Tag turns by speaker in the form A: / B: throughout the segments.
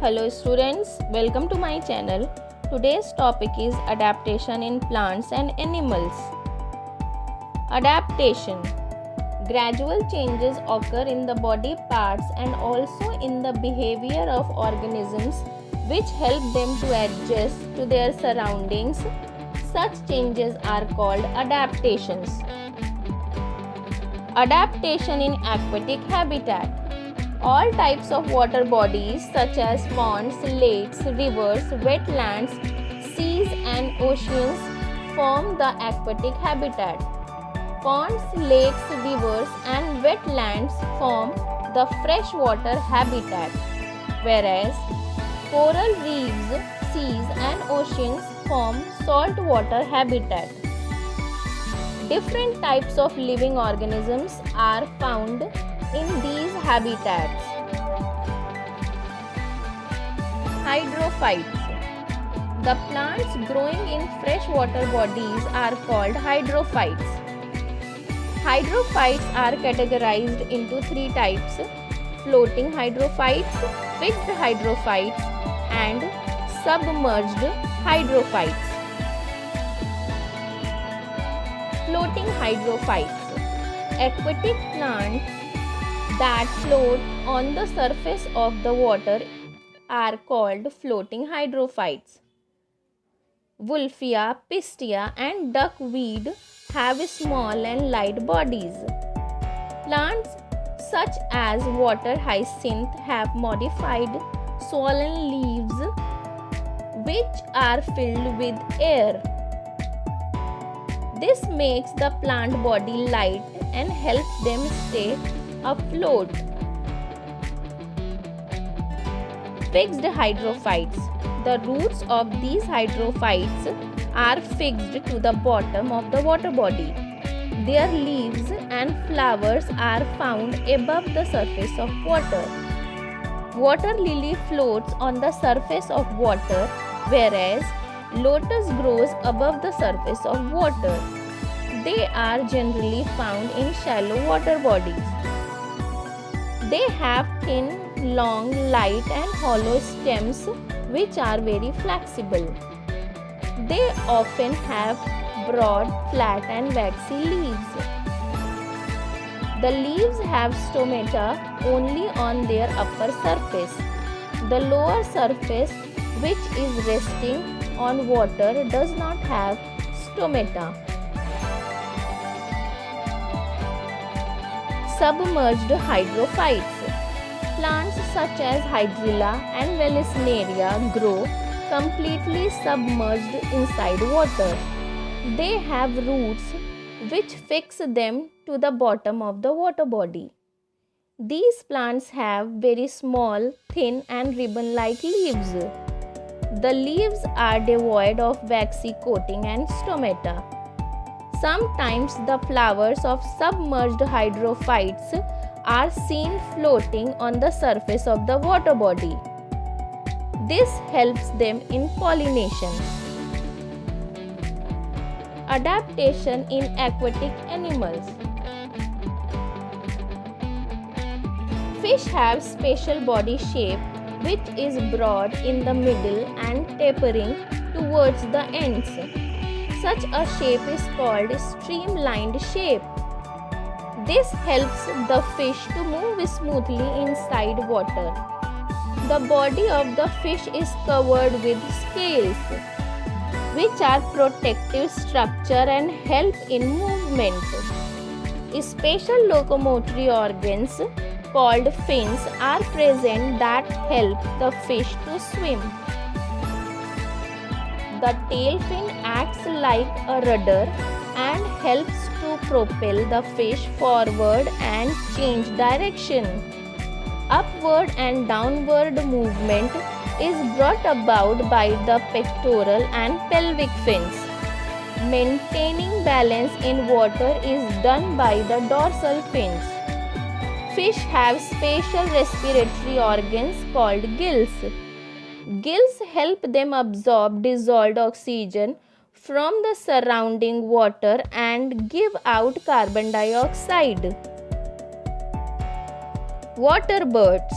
A: Hello students, welcome to my channel. Today's topic is adaptation in plants and animals. Adaptation. Gradual changes occur in the body parts and also in the behavior of organisms which help them to adjust to their surroundings. Such changes are called adaptations. Adaptation in aquatic habitat. All types of water bodies such as ponds, lakes, rivers, wetlands, seas and oceans form the aquatic habitat. Ponds, lakes, rivers and wetlands form the freshwater habitat, whereas coral reefs, seas and oceans form saltwater habitat. Different types of living organisms are found in these habitats. Hydrophytes. The plants growing in freshwater bodies are called hydrophytes. Hydrophytes are categorized into three types: floating hydrophytes, fixed hydrophytes, and submerged hydrophytes. Floating hydrophytes. Aquatic plants that float on the surface of the water are called floating hydrophytes. Wolffia, Pistia and duckweed have small and light bodies. Plants such as water hyacinth have modified swollen leaves which are filled with air. This makes the plant body light and helps them stay afloat. Fixed hydrophytes. The roots of these hydrophytes are fixed to the bottom of the water body. Their leaves and flowers are found above the surface of water. Water lily floats on the surface of water, whereas lotus grows above the surface of water. They are generally found in shallow water bodies. They have thin, long, light and hollow stems which are very flexible. They often have broad, flat and waxy leaves. The leaves have stomata only on their upper surface. The lower surface, which is resting on water, does not have stomata. Submerged hydrophytes. Plants such as Hydrilla and Vallisneria grow completely submerged inside water. They have roots which fix them to the bottom of the water body. These plants have very small, thin and ribbon-like leaves. The leaves are devoid of waxy coating and stomata. Sometimes the flowers of submerged hydrophytes are seen floating on the surface of the water body. This helps them in pollination. Adaptation in aquatic animals. Fish have special body shape which is broad in the middle and tapering towards the ends. Such a shape is called streamlined shape. This helps the fish to move smoothly inside water. The body of the fish is covered with scales, which are protective structure and help in movement. Special locomotory organs called fins are present that help the fish to swim. The tail fin acts like a rudder and helps to propel the fish forward and change direction. Upward and downward movement is brought about by the pectoral and pelvic fins. Maintaining balance in water is done by the dorsal fins. Fish have special respiratory organs called gills. Gills help them absorb dissolved oxygen from the surrounding water and give out carbon dioxide. Water birds.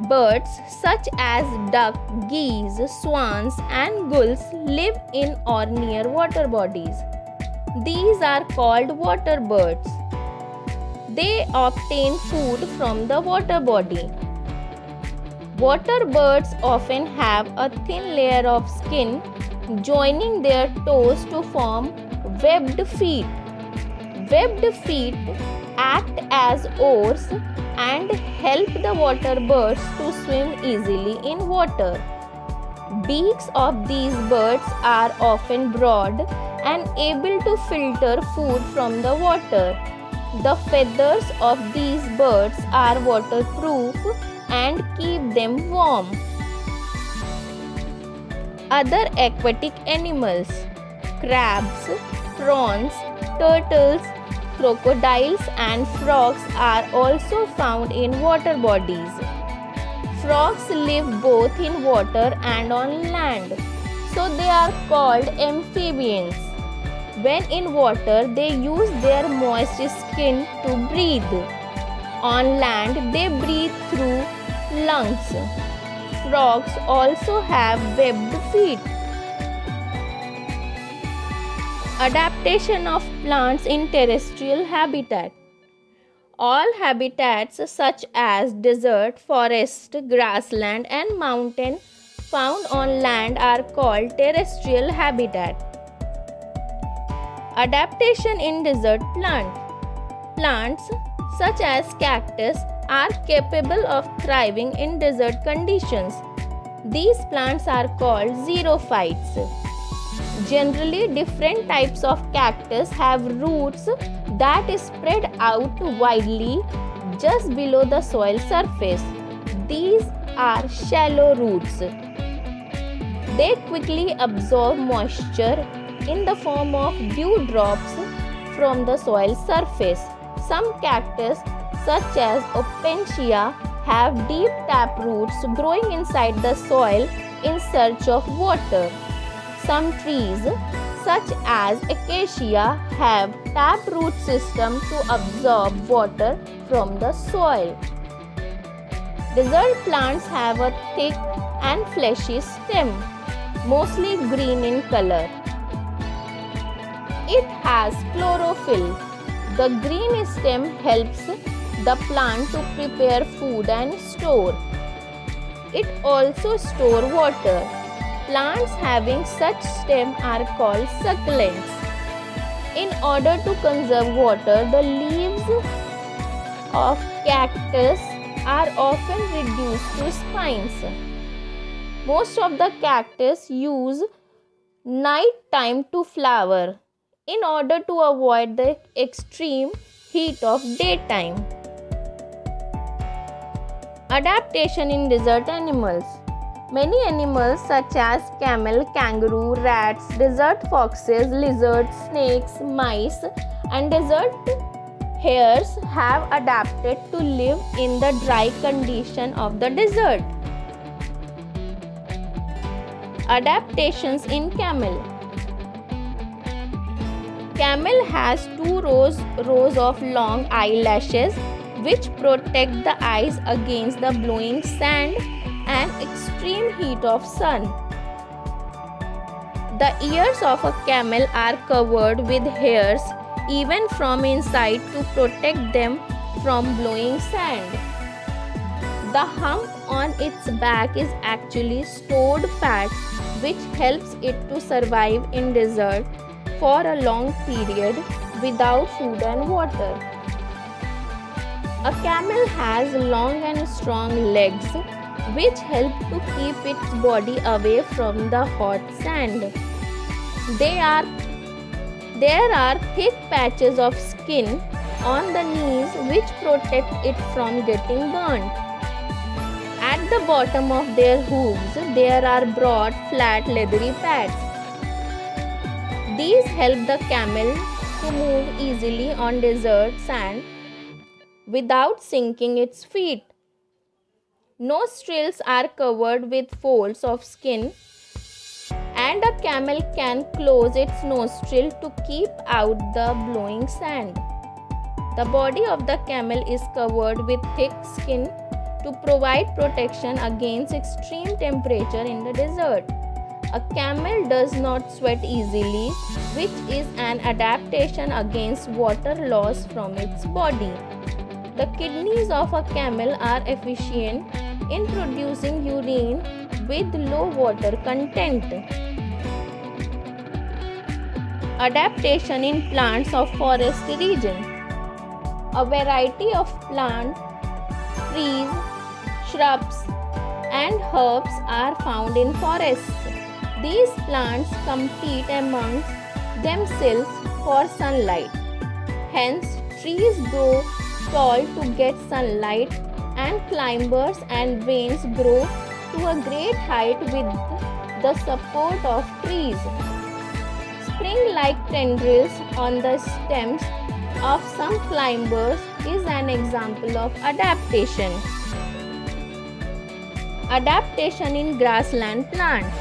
A: Birds such as duck, geese, swans, and gulls live in or near water bodies. These are called water birds. They obtain food from the water body. Water birds often have a thin layer of skin joining their toes to form webbed feet. Webbed feet act as oars and help the water birds to swim easily in water. Beaks of these birds are often broad and able to filter food from the water. The feathers of these birds are waterproof and keep them warm. Other aquatic animals: crabs, prawns, turtles, crocodiles, and frogs are also found in water bodies. Frogs live both in water and on land, so they are called amphibians. When in water, they use their moist skin to breathe. On land, they breathe through lungs. Frogs also have webbed feet. Adaptation of plants in terrestrial habitat. All habitats such as desert, forest, grassland, and mountain found on land are called terrestrial habitat. Adaptation in desert plant. Plants such as cactus are capable of thriving in desert conditions. These plants are called xerophytes. Generally, different types of cactus have roots that spread out widely just below the soil surface. These are shallow roots. They quickly absorb moisture in the form of dewdrops from the soil surface. Some cactus, such as Opuntia, have deep tap roots growing inside the soil in search of water. Some trees, such as Acacia, have tap root system to absorb water from the soil. Desert plants have a thick and fleshy stem, mostly green in color. It has chlorophyll. The green stem helps the plant to prepare food and store. It also stores water. Plants having such stem are called succulents. In order to conserve water, the leaves of cactus are often reduced to spines. Most of the cactus use night time to flower in order to avoid the extreme heat of daytime. Adaptation in desert animals. Many animals such as camel, kangaroo, rats, desert foxes, lizards, snakes, mice, and desert hares have adapted to live in the dry condition of the desert. Adaptations in camel. Camel has two rows of long eyelashes which protect the eyes against the blowing sand and extreme heat of sun. The ears of a camel are covered with hairs even from inside to protect them from blowing sand. The hump on its back is actually stored fat which helps it to survive in desert for a long period without food and water. A camel has long and strong legs which help to keep its body away from the hot sand. There are thick patches of skin on the knees which protect it from getting burnt. At the bottom of their hooves, there are broad, flat, leathery pads. These help the camel to move easily on desert sand without sinking its feet. Nostrils are covered with folds of skin, and a camel can close its nostril to keep out the blowing sand. The body of the camel is covered with thick skin to provide protection against extreme temperature in the desert. A camel does not sweat easily, which is an adaptation against water loss from its body. The kidneys of a camel are efficient in producing urine with low water content. Adaptation in plants of forest region. A variety of plants, trees, shrubs, and herbs are found in forests. These plants compete amongst themselves for sunlight. Hence, trees grow tall to get sunlight, and climbers and vines grow to a great height with the support of trees. Spring-like tendrils on the stems of some climbers is an example of adaptation. Adaptation in grassland plants.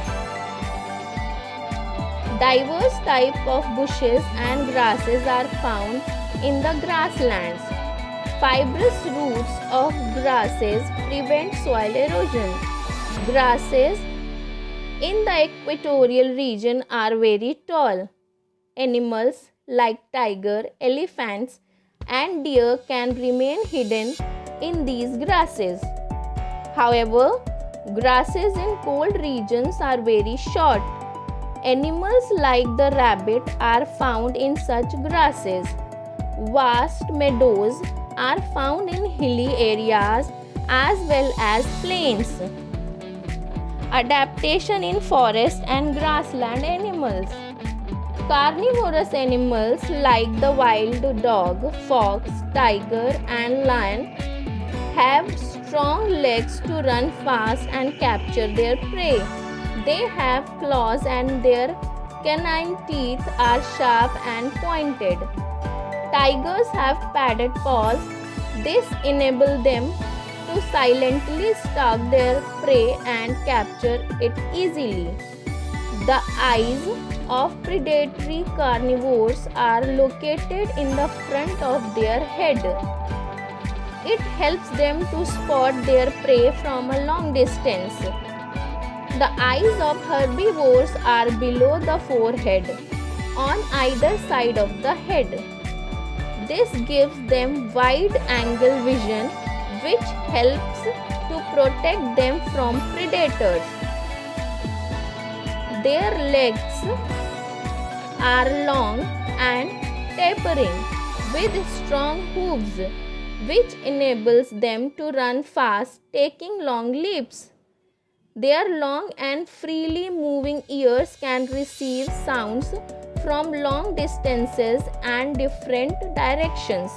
A: Diverse types of bushes and grasses are found in the grasslands. Fibrous roots of grasses prevent soil erosion. Grasses in the equatorial region are very tall. Animals like tiger, elephants, and deer can remain hidden in these grasses. However, grasses in cold regions are very short. Animals like the rabbit are found in such grasses. Vast meadows are found in hilly areas as well as plains. Adaptation in forest and grassland animals. Carnivorous animals like the wild dog, fox, tiger, and lion have strong legs to run fast and capture their prey. They have claws and their canine teeth are sharp and pointed. Tigers have padded paws. This enables them to silently stalk their prey and capture it easily. The eyes of predatory carnivores are located in the front of their head. It helps them to spot their prey from a long distance. The eyes of herbivores are below the forehead, on either side of the head. This gives them wide-angle vision, which helps to protect them from predators. Their legs are long and tapering, with strong hooves, which enables them to run fast, taking long leaps. Their long and freely moving ears can receive sounds from long distances and different directions.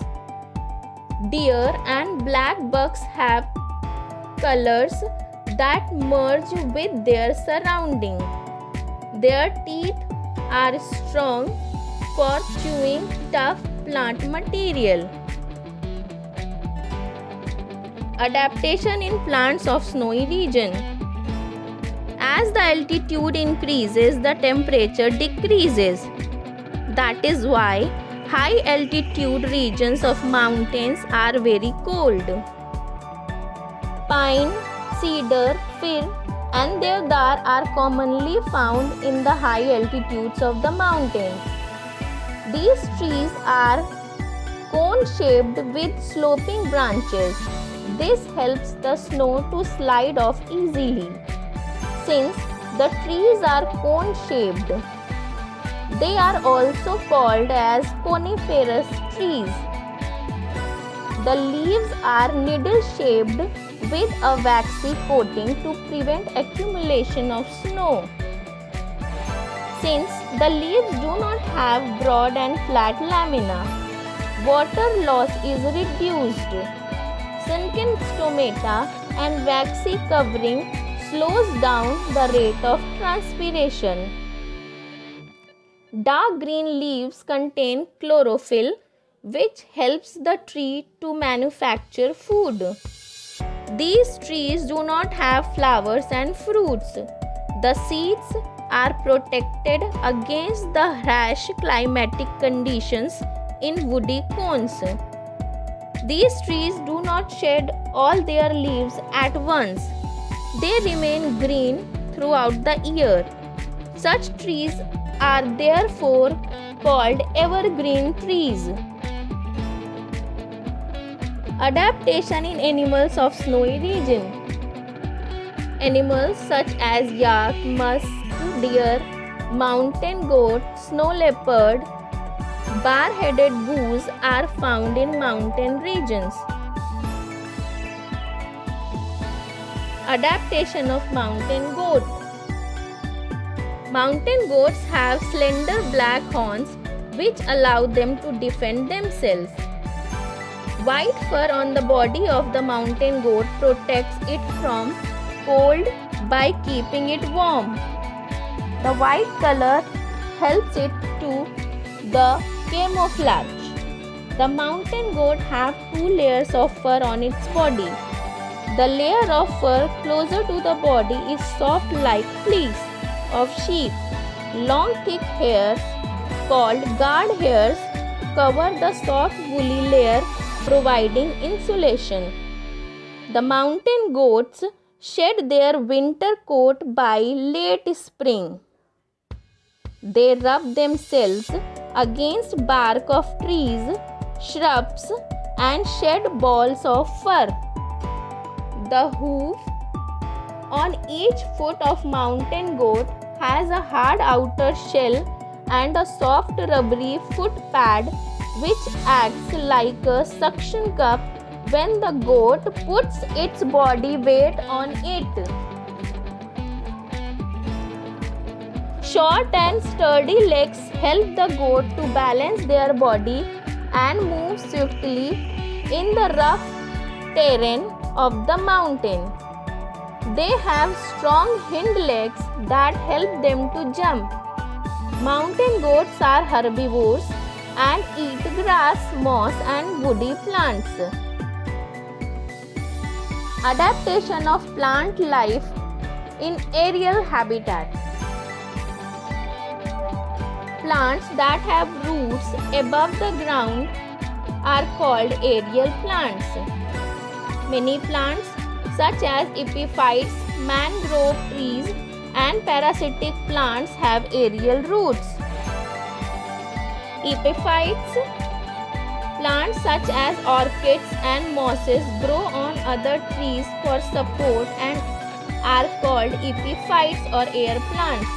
A: Deer and black bucks have colors that merge with their surrounding. Their teeth are strong for chewing tough plant material. Adaptation in plants of snowy region. As the altitude increases, the temperature decreases. That is why high altitude regions of mountains are very cold. Pine, cedar, fir, and deodar are commonly found in the high altitudes of the mountains. These trees are cone-shaped with sloping branches. This helps the snow to slide off easily. Since the trees are cone-shaped, they are also called as coniferous trees. The leaves are needle-shaped with a waxy coating to prevent accumulation of snow. Since the leaves do not have broad and flat lamina, water loss is reduced. Sunken stomata and waxy covering slows down the rate of transpiration. Dark green leaves contain chlorophyll, which helps the tree to manufacture food. These trees do not have flowers and fruits. The seeds are protected against the harsh climatic conditions in woody cones. These trees do not shed all their leaves at once. They remain green throughout the year. Such trees are therefore called evergreen trees. Adaptation in animals of snowy region. Animals such as yak, musk deer, mountain goat, snow leopard, bar-headed goose are found in mountain regions. Adaptation of mountain goat. Mountain goats have slender black horns which allow them to defend themselves. White fur on the body of the mountain goat protects it from cold by keeping it warm. The white color helps it to the camouflage. The mountain goat have 2 layers of fur on its body. The layer of fur closer to the body is soft like fleece of sheep. Long thick hairs called guard hairs cover the soft woolly layer, providing insulation. The mountain goats shed their winter coat by late spring. They rub themselves against bark of trees, shrubs, and shed balls of fur. The hoof on each foot of mountain goat has a hard outer shell and a soft rubbery foot pad which acts like a suction cup when the goat puts its body weight on it. Short and sturdy legs help the goat to balance their body and move swiftly in the rough terrain of the mountain. They have strong hind legs that help them to jump. Mountain goats are herbivores and eat grass, moss, and woody plants. Adaptation of plant life in aerial habitat. Plants that have roots above the ground are called aerial plants. Many plants such as epiphytes, mangrove trees, and parasitic plants have aerial roots. Epiphytes, plants such as orchids and mosses grow on other trees for support and are called epiphytes or air plants.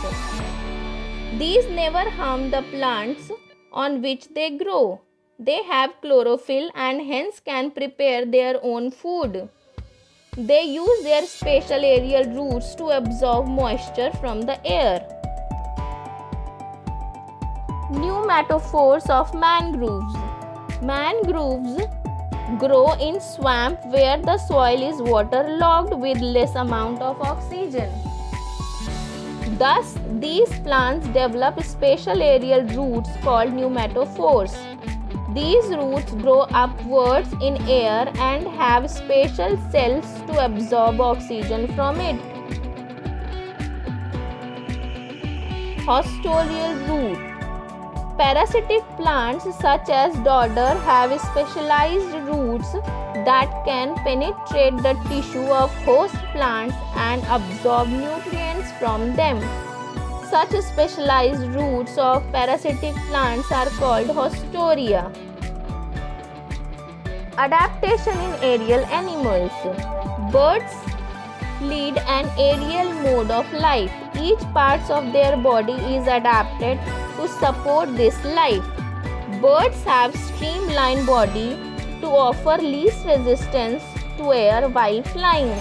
A: These never harm the plants on which they grow. They have chlorophyll and hence can prepare their own food. They use their special aerial roots to absorb moisture from the air. Pneumatophores of mangroves. Mangroves grow in swamp where the soil is waterlogged with less amount of oxygen. Thus, these plants develop special aerial roots called pneumatophores. These roots grow upwards in air and have special cells to absorb oxygen from it. Hostorial root. Parasitic plants such as dodder have specialized roots that can penetrate the tissue of host plants and absorb nutrients from them. Such specialized roots of parasitic plants are called hostoria. Adaptation in aerial animals. Birds lead an aerial mode of life. Each part of their body is adapted to support this life. Birds have streamlined body to offer least resistance to air while flying.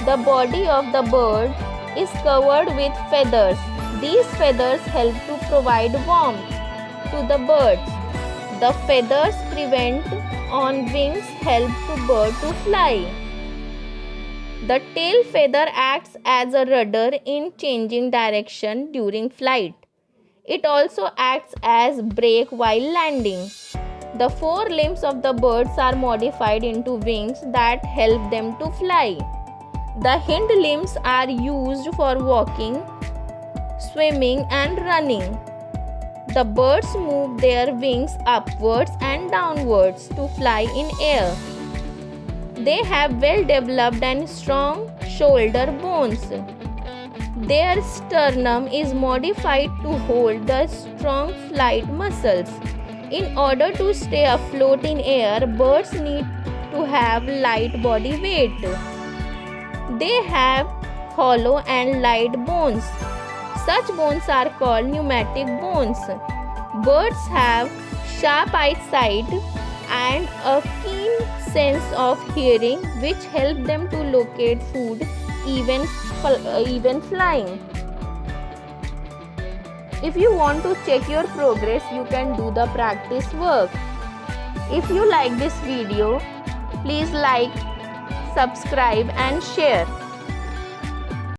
A: The body of the bird is covered with feathers. These feathers help to provide warmth to the birds. The feathers prevent on wings help the bird to fly. The tail feather acts as a rudder in changing direction during flight. It also acts as brake while landing. The forelimbs of the birds are modified into wings that help them to fly. The hind limbs are used for walking, swimming, and running. The birds move their wings upwards and downwards to fly in air. They have well developed and strong shoulder bones. Their sternum is modified to hold the strong flight muscles. In order to stay afloat in air, birds need to have light body weight. They have hollow and light bones. Such bones are called pneumatic bones. Birds have sharp eyesight and a keen sense of hearing which help them to locate food even flying. If you want to check your progress, you can do the practice work. If you like this video, please like, subscribe and share.